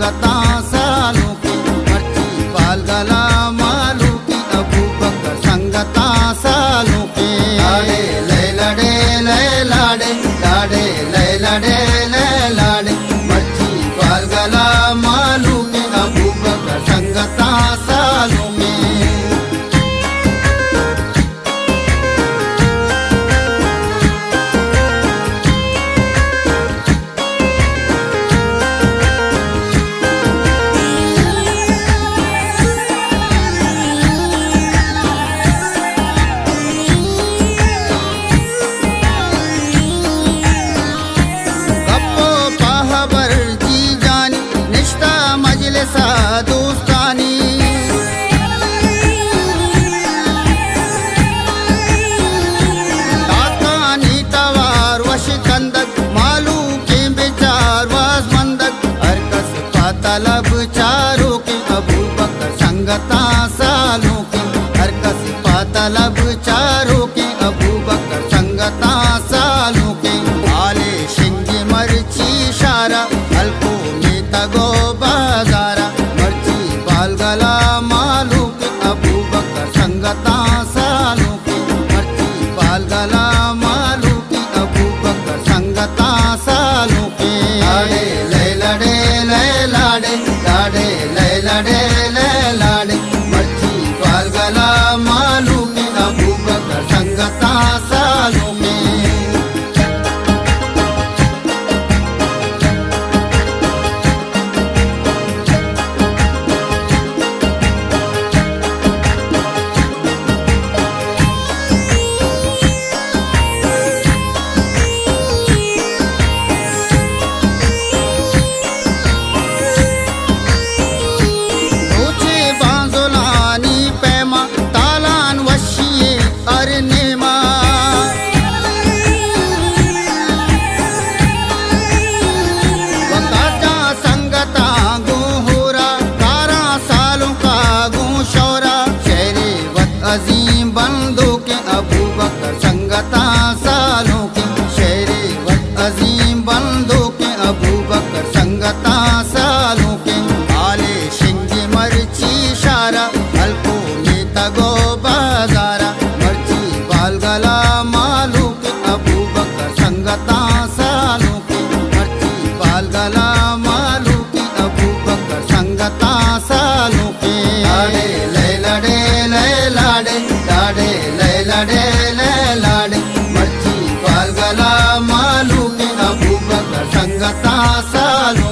संगता सालों की मर्ची बाल गला मालू की अबू बकर संगता सालों के लाड़े ले लड़े ले लाड़े लाड़े ले लड़े ले लाड़े मर्ची बाल गला मालू की अबू बकर संगता सालों में दोस्तानी ताकानी तवार वश कंदक मालू के बेचार वाज मंदक हरकस पातलब चारों के अबू बकर संगता सालों के हरकस पातलब चारों के अबू बकर संगता सालों के आले शिंग मरची शारा हल्को में तगो बाजारा बाल गला मालू के अबू बकर संगता सालों के मर्ची बाल गला मालू के अबू बकर संगता सालों के लाड़े ले लड़े ले लाड़े लाड़े ले लड़े ले लाड़े मर्ची बाल गला मालू के अबू बकर संगता सालों में अजीम बंदों के अबू बकर संगता सालों के शेरे वत अजीम बंदों के अबू बकर संगता सालों के आले शिंग मरची शारा हल्को में तगो बाजारा मर्ची बाल गला मालू के अबू बकर संगता सालों के मर्ची बाल गला मालू के अबू बकर संगता सालों के लाड़े ले लड़े ले लाड़े लाड़े ले लड़े ले लाड़े मर्ची बाल गला मालू के अबू बकर संगता सालों